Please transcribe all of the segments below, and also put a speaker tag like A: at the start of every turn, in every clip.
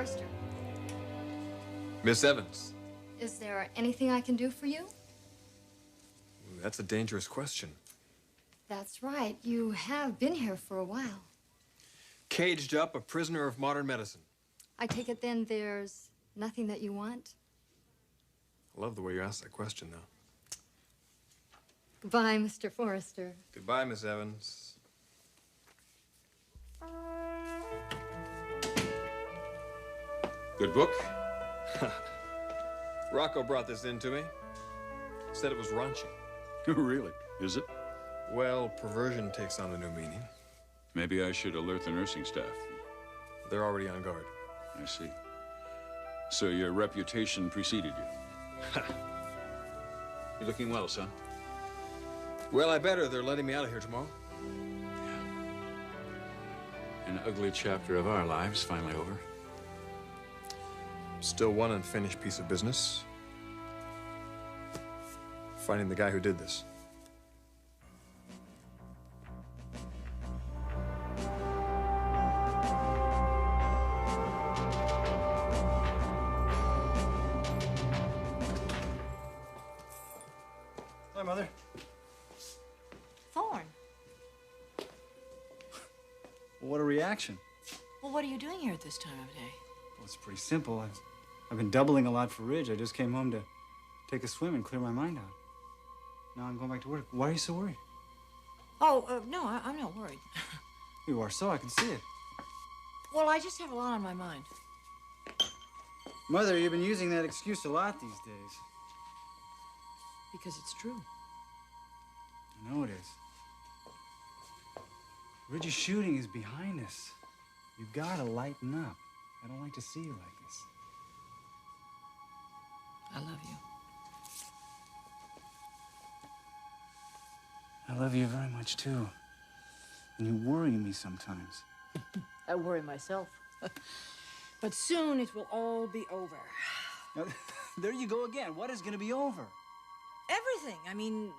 A: Forrester.
B: Miss Evans.
A: Is there anything I can do for you?
B: Ooh, that's a dangerous question.
A: That's right. You have been here for a while.
B: Caged up, a prisoner of modern medicine.
A: I take it then there's nothing that you want?
B: I love the way you asked that question, though.
A: Goodbye, Mr. Forrester.
B: Goodbye, Miss Evans. Good book? Rocco brought this in to me. Said it was raunchy.
C: Really? Is it?
B: Well, perversion takes on a new meaning.
C: Maybe I should alert the nursing staff.
B: They're already on guard.
C: I see. So your reputation preceded you. You're looking well, son.
B: Well, I better. They're letting me out of here tomorrow.
C: An ugly chapter of our lives finally over.
B: Still one unfinished piece of business. Finding the guy who did this.
D: Hi, Mother.
E: Thorne.
D: Well, what a reaction.
E: Well, what are you doing here at this time of day?
D: Well, it's pretty simple. I've been doubling a lot for Ridge. I just came home to take a swim and clear my mind out. Now I'm going back to work. Why are you so worried?
E: Oh, no, I'm not worried.
D: You are so, I can see it.
E: Well, I just have a lot on my mind.
D: Mother, you've been using that excuse a lot these days.
E: Because it's true.
D: I know it is. Ridge's shooting is behind us. You've got to lighten up. I don't like to see you like this.
E: I love you.
D: I love you very much, too. And you worry me sometimes.
E: I worry myself. But soon it will all be over.
D: Now, there you go again. What is going to be over?
E: Everything. I mean,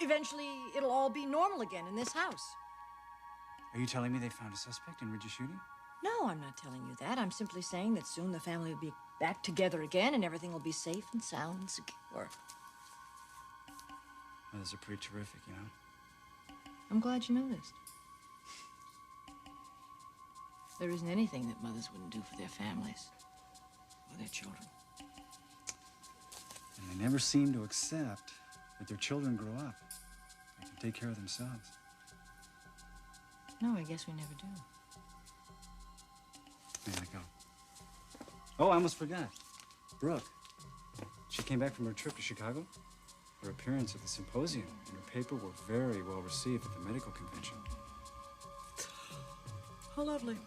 E: eventually it'll all be normal again in this house.
D: Are you telling me they found a suspect in Ridge's shooting?
E: No, I'm not telling you that. I'm simply saying that soon the family will be back together again and everything will be safe and sound and secure.
D: Mothers are pretty terrific, you know?
E: I'm glad you noticed. There isn't anything that mothers wouldn't do for their families or their children.
D: And they never seem to accept that their children grow up. They can take care of themselves.
E: No, I guess we never do.
D: May I go? Oh, I almost forgot. Brooke. She came back from her trip to Chicago. Her appearance at the symposium and her paper were very well received at the medical convention.
E: How lovely.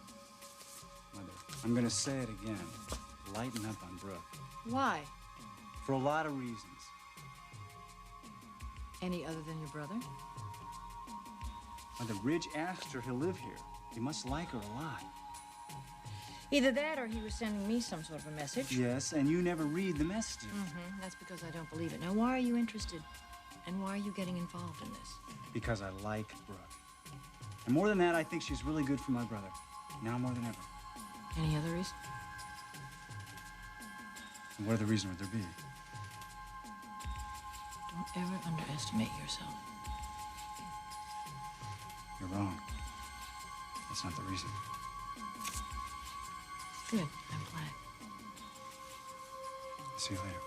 D: Mother, I'm going to say it again. Lighten up on Brooke.
E: Why?
D: For a lot of reasons.
E: Any other than your brother?
D: Mother, Ridge asked her he'll live here. He must like her a lot.
E: Either that or he was sending me some sort of a message.
D: Yes, and you never read the messages.
E: Mm-hmm. That's because I don't believe it. Now, why are you interested? And why are you getting involved in this?
D: Because I like Brooke. And more than that, I think she's really good for my brother. Now more than ever.
E: Any other reason?
D: And what other reason would there be?
E: Don't ever underestimate yourself.
D: You're wrong. That's not the reason.
E: Good. I'm glad.
D: See you later.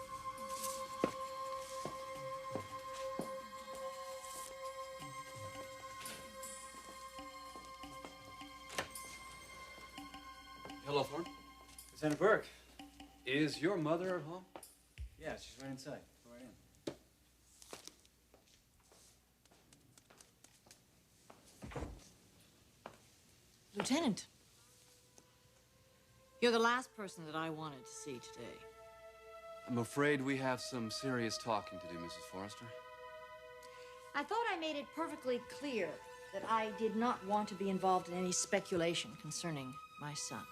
F: Hello, Thorne.
D: Lieutenant Burke.
F: Is your mother at home?
D: Yeah, she's right inside. Go right in.
E: Lieutenant, you're the last person that I wanted to see today.
F: I'm afraid we have some serious talking to do, Mrs. Forrester.
E: I thought I made it perfectly clear that I did not want to be involved in any speculation concerning my son.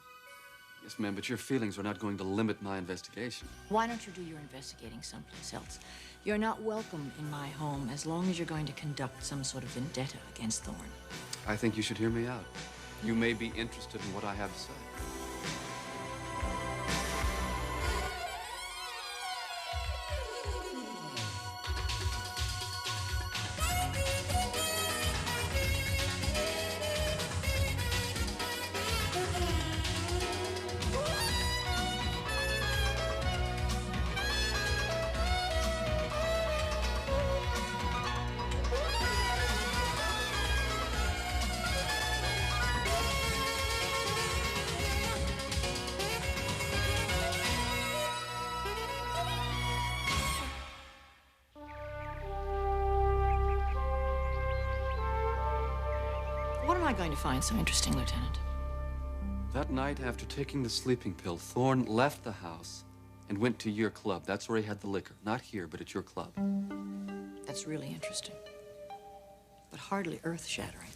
F: Yes, ma'am, but your feelings are not going to limit my investigation.
E: Why don't you do your investigating someplace else? You're not welcome in my home as long as you're going to conduct some sort of vendetta against Thorne.
F: I think you should hear me out. You may be interested in what I have to say.
E: am I going to find so interesting, Lieutenant?
F: That night, after taking the sleeping pill, Thorne left the house and went to your club. That's where he had the liquor. Not here, but at your club.
E: That's really interesting, but hardly earth-shattering.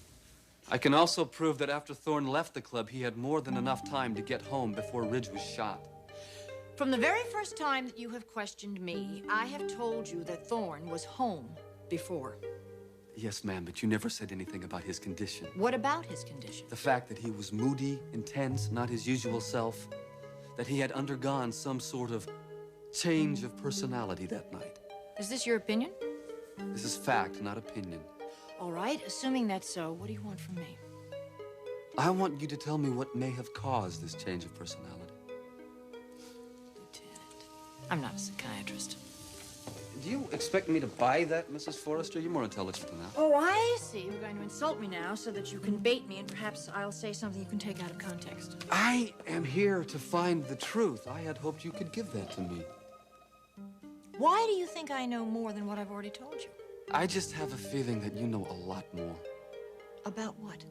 F: I can also prove that after Thorne left the club, he had more than enough time to get home before Ridge was shot.
E: From the very first time that you have questioned me, I have told you that Thorne was home before.
F: Yes, ma'am, but you never said anything about his condition.
E: What about his condition?
F: The fact that he was moody, intense, not his usual self. That he had undergone some sort of change of personality that night.
E: Is this your opinion?
F: This is fact, not opinion.
E: All right, assuming that's so, what do you want from me?
F: I want you to tell me what may have caused this change of personality.
E: Lieutenant, I'm not a psychiatrist.
F: Do you expect me to buy that, Mrs. Forrester? You're more intelligent than that.
E: Oh, I see. You're going to insult me now so that you can bait me, and perhaps I'll say something you can take out of context.
F: I am here to find the truth. I had hoped you could give that to me.
E: Why do you think I know more than what I've already told you?
F: I just have a feeling that you know a lot more.
E: About what?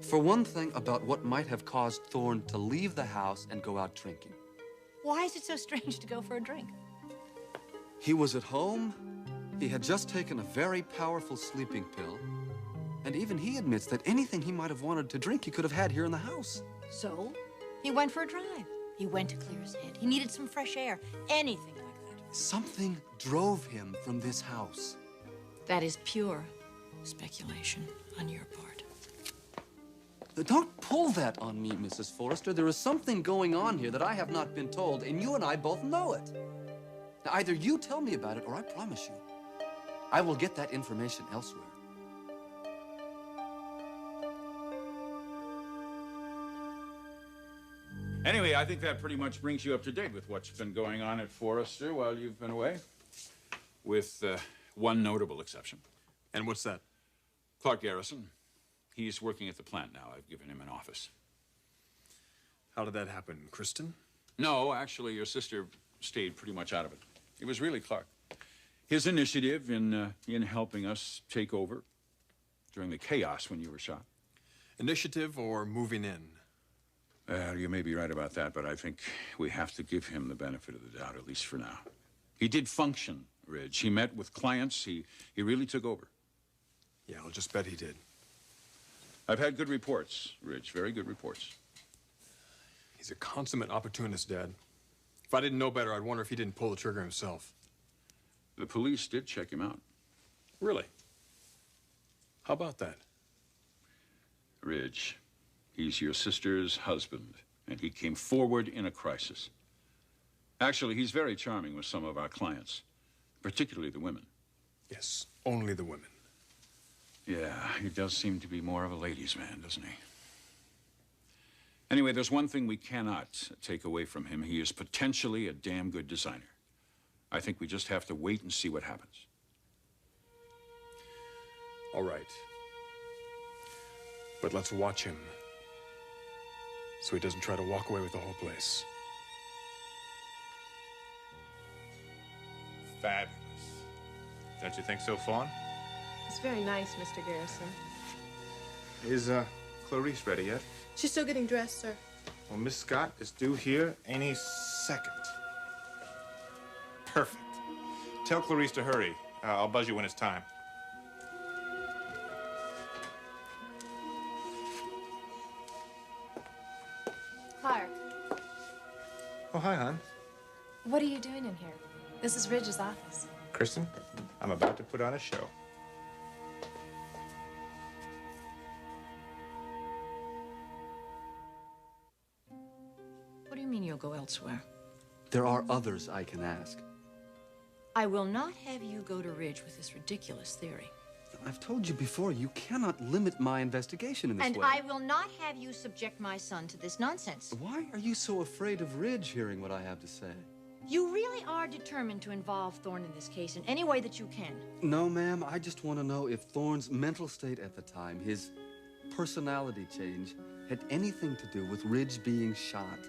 F: For one thing, about what might have caused Thorne to leave the house and go out drinking.
E: Why is it so strange to go for a drink?
F: He was at home. He had just taken a very powerful sleeping pill. And even he admits that anything he might have wanted to drink, he could have had here in the house.
E: So, he went for a drive. He went to clear his head. He needed some fresh air. Anything like that.
F: Something drove him from this house.
E: That is pure speculation on your part.
F: Don't pull that on me, Mrs. Forrester. There is something going on here that I have not been told, and you and I both know it. Now, either you tell me about it, or I promise you, I will get that information elsewhere.
G: Anyway, I think that pretty much brings you up to date with what's been going on at Forrester while you've been away. With one notable exception.
B: And what's that?
G: Clarke Garrison. He's working at the plant now. I've given him an office.
B: How did that happen, Kristen?
G: No, actually, your sister stayed pretty much out of it. It was really Clarke. His initiative in helping us take over during the chaos when you were shot.
B: Initiative or moving in?
G: You may be right about that, but I think we have to give him the benefit of the doubt, at least for now. He did function, Ridge. He met with clients. He really took over.
B: Yeah, I'll just bet he did.
G: I've had good reports, Ridge, very good reports.
B: He's a consummate opportunist, Dad. If I didn't know better, I'd wonder if he didn't pull the trigger himself.
G: The police did check him out.
B: Really? How about that?
G: Ridge, he's your sister's husband, and he came forward in a crisis. Actually, he's very charming with some of our clients, particularly the women.
B: Yes, only the women.
G: Yeah, he does seem to be more of a ladies' man, doesn't he? Anyway, there's one thing we cannot take away from him. He is potentially a damn good designer. I think we just have to wait and see what happens.
B: All right. But let's watch him, so he doesn't try to walk away with the whole place.
H: Fabulous. Don't you think so, Fawn?
I: It's very nice, Mr. Garrison.
H: Is, Clarice ready yet?
I: She's still getting dressed, sir.
H: Well, Miss Scott is due here any second. Perfect. Tell Clarice to hurry. I'll buzz you when it's time.
I: Clarke,
H: Oh, hi, hon.
I: what are you doing in here? This is Ridge's office.
H: Kristen, I'm about to put on a show.
E: What do you mean you'll go elsewhere?
F: There are others I can ask.
E: I will not have you go to Ridge with this ridiculous theory.
F: I've told you before, you cannot limit my investigation in this
E: And
F: way.
E: I will not have you subject my son to this nonsense.
F: Why are you so afraid of Ridge hearing what I have to say?
E: You really are determined to involve Thorne in this case in any way that you can.
F: No, ma'am. I just want to know if Thorne's mental state at the time, his personality change, had anything to do with Ridge being shot.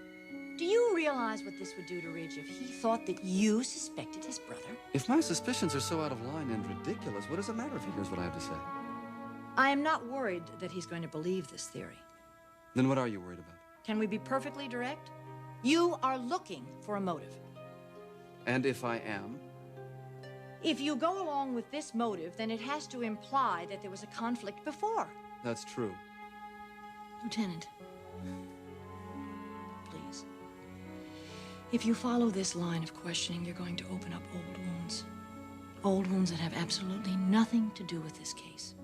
E: Do you realize what this would do to Ridge if he thought that you suspected his brother?
F: If my suspicions are so out of line and ridiculous, what does it matter if he hears what I have to say?
E: I am not worried that he's going to believe this theory.
F: Then what are you worried about?
E: Can we be perfectly direct? You are looking for a motive.
F: And if I am?
E: If you go along with this motive, then it has to imply that there was a conflict before.
F: That's true.
E: Lieutenant, please. If you follow this line of questioning, you're going to open up old wounds. Old wounds that have absolutely nothing to do with this case.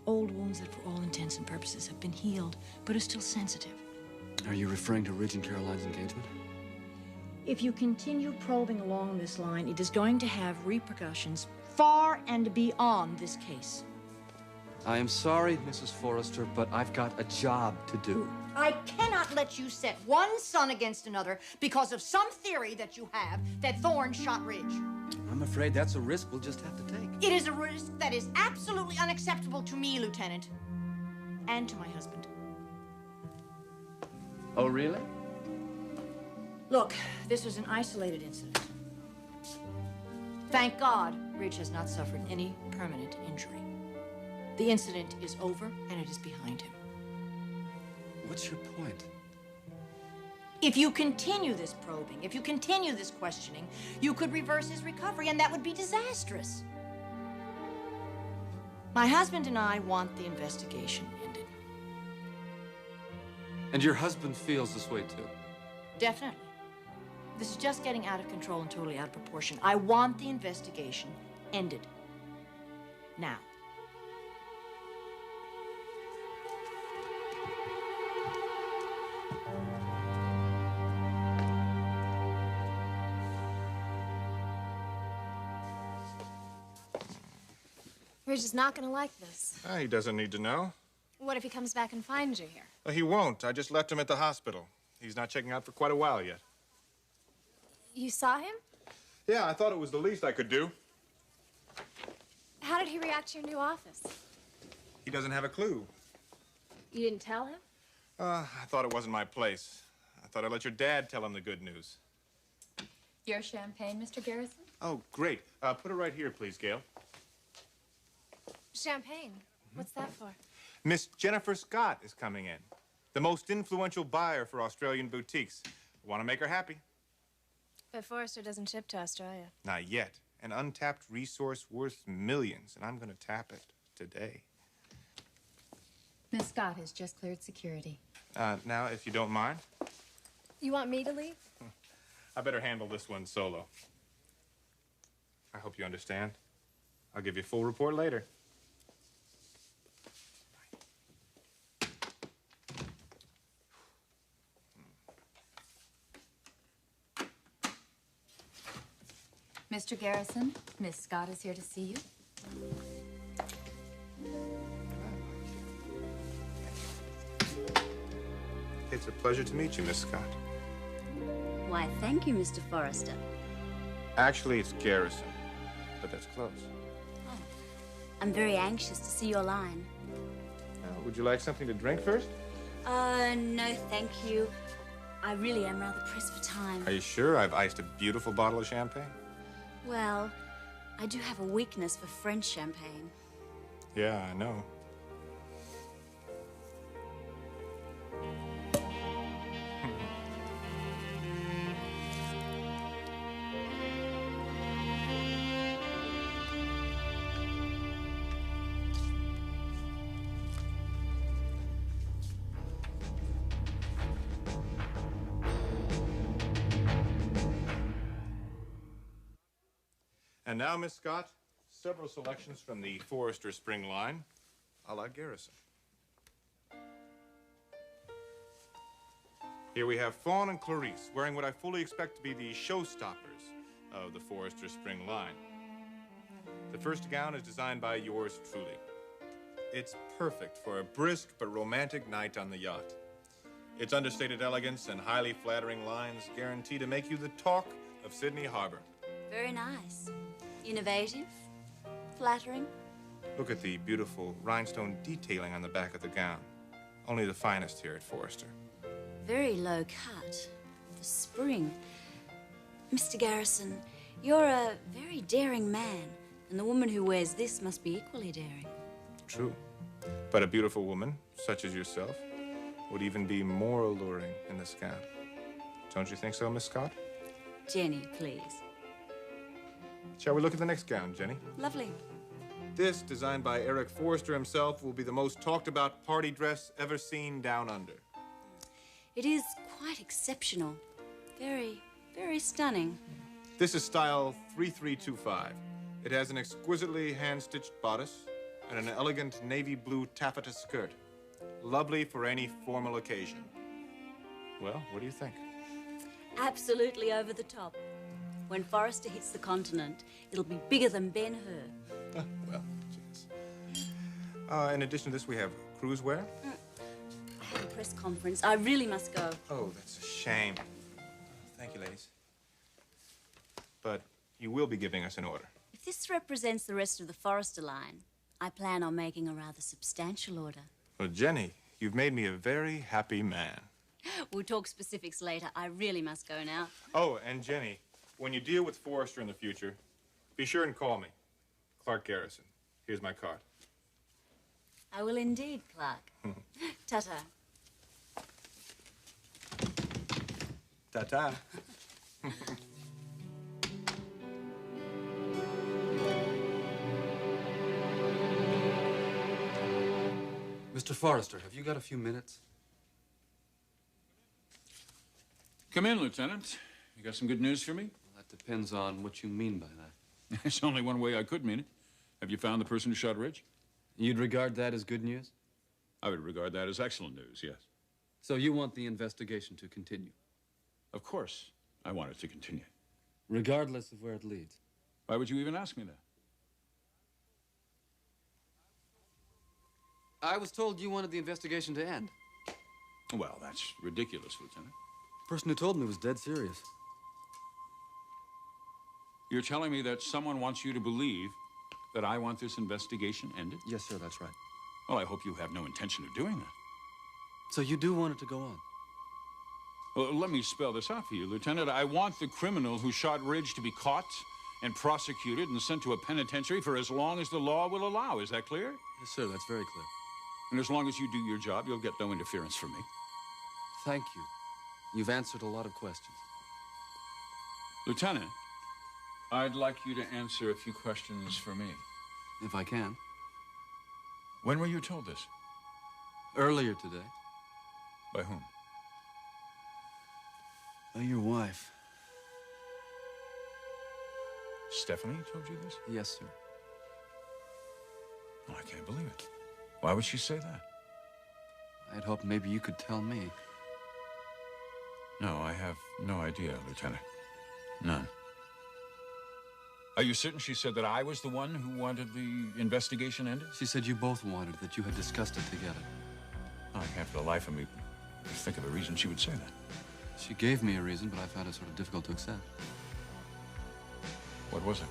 E: Old wounds that, for all intents and purposes, have been healed, but are still sensitive.
F: Are you referring to Ridge and Caroline's engagement?
E: If you continue probing along this line, it is going to have repercussions far and beyond this case.
F: I am sorry, Mrs. Forrester, but I've got a job to do.
E: I cannot let you set one son against another because of some theory that you have that Thorne shot Ridge.
F: I'm afraid that's a risk we'll just have to take.
E: It is a risk that is absolutely unacceptable to me, Lieutenant, and to my husband.
F: Oh, really?
E: Look, this was an isolated incident. Thank God, Ridge has not suffered any permanent injury. The incident is over, and it is behind him.
F: What's your point?
E: If you continue this probing, if you continue this questioning, you could reverse his recovery, and that would be disastrous. My husband and I want the investigation ended.
F: And your husband feels this way, too?
E: Definitely. This is just getting out of control and totally out of proportion. I want the investigation ended. Now.
I: Ridge is not gonna like this.
H: He doesn't need to know.
I: What if he comes back and finds you here?
H: He won't. I just left him at the hospital. He's not checking out for quite a while yet.
I: You saw him?
H: Yeah, I thought it was the least I could do.
I: How did he react to your new office?
H: He doesn't have a clue.
I: You didn't tell him?
H: I thought it wasn't my place. I thought I'd let your dad tell him the good news.
J: Your champagne, Mr. Garrison?
H: Oh, great. Put it right here, please, Gail.
I: Champagne? What's that for?
H: Miss Jennifer Scott is coming in. The most influential buyer for Australian boutiques. Want to make her happy?
I: But Forrester doesn't ship to Australia.
H: Not yet. An untapped resource worth millions, and I'm going to tap it today.
J: Miss Scott has just cleared security.
H: Now, if you don't mind,
I: You want me to leave?
H: I better handle this one solo. I hope you understand. I'll give you a full report later.
J: Mr. Garrison, Miss Scott is here to see you.
H: It's a pleasure to meet you, Miss Scott.
K: Why, thank you, Mr. Forrester.
H: Actually, it's Garrison, but that's close.
K: Oh, I'm very anxious to see your line.
H: Would you like something to drink first?
K: No, thank you. I really am rather pressed for time.
H: Are you sure? I've iced a beautiful bottle of champagne.
K: Well, I do have a weakness for French champagne.
H: Yeah, I know. And now, Miss Scott, several selections from the Forrester Spring line, a la Garrison. Here we have Fawn and Clarice, wearing what I fully expect to be the showstoppers of the Forrester Spring line. The first gown is designed by yours truly. It's perfect for a brisk but romantic night on the yacht. Its understated elegance and highly flattering lines guarantee to make you the talk of Sydney Harbor.
K: Very nice. Innovative. Flattering.
H: Look at the beautiful rhinestone detailing on the back of the gown. Only the finest here at Forrester.
K: Very low cut. For spring. Mr. Garrison, you're a very daring man, and the woman who wears this must be equally daring.
H: True. But a beautiful woman, such as yourself, would even be more alluring in this gown. Don't you think so, Miss Scott?
K: Jenny, please.
H: Shall we look at the next gown, Jenny?
K: Lovely.
H: This, designed by Eric Forrester himself, will be the most talked about party dress ever seen down under.
K: It is quite exceptional. Very, very stunning.
H: This is style 3325. It has an exquisitely hand-stitched bodice and an elegant navy blue taffeta skirt. Lovely for any formal occasion. Well, what do you think?
K: Absolutely over the top. When Forrester hits the continent, it'll be bigger than Ben-Hur.
H: Well, jeez. In addition to this, we have cruise wear.
K: I have a press conference. I really must go.
H: Oh, that's a shame. Thank you, ladies. But you will be giving us an order.
K: If this represents the rest of the Forrester line, I plan on making a rather substantial order.
H: Well, Jenny, you've made me a very happy man.
K: We'll talk specifics later. I really must go now.
H: Oh, and Jenny, when you deal with Forrester in the future, be sure and call me. Clarke Garrison. Here's my card.
K: I will indeed, Clarke. Ta-ta.
H: Ta-ta.
F: Mr. Forrester, have you got a few minutes?
G: Come in, Lieutenant. You got some good news for me?
F: Well, that depends on what you mean by that.
G: There's only one way I could mean it. Have you found the person who shot Ridge?
F: You'd regard that as good news?
G: I would regard that as excellent news, yes.
F: So you want the investigation to continue?
G: Of course, I want it to continue.
F: Regardless of where it leads?
G: Why would you even ask me that?
F: I was told you wanted the investigation to end.
G: Well, that's ridiculous, Lieutenant.
F: The person who told me was dead serious.
G: You're telling me that someone wants you to believe that I want this investigation ended?
F: Yes, sir, that's right.
G: Well, I hope you have no intention of doing that.
F: So you do want it to go on?
G: Well, let me spell this out for you, Lieutenant. I want the criminal who shot Ridge to be caught and prosecuted and sent to a penitentiary for as long as the law will allow. Is that clear?
F: Yes, sir, that's very clear.
G: And as long as you do your job, you'll get no interference from me.
F: Thank you. You've answered a lot of questions.
G: Lieutenant, I'd like you to answer a few questions for me.
F: If I can.
G: When were you told this?
F: Earlier today.
G: By whom?
F: By your wife.
G: Stephanie told you this?
F: Yes, sir.
G: Oh, I can't believe it. Why would she say that?
F: I'd hoped maybe you could tell me.
G: No, I have no idea, Lieutenant. None. Are you certain she said that I was the one who wanted the investigation ended?
F: She said you both wanted, that you had discussed it together.
G: Oh, I can't for the life of me think of a reason she would say that.
F: She gave me a reason, but I found it sort of difficult to accept.
G: What was it?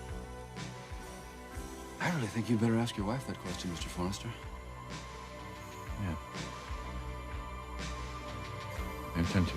F: I really think you'd better ask your wife that question, Mr. Forrester.
G: Yeah. I intend to.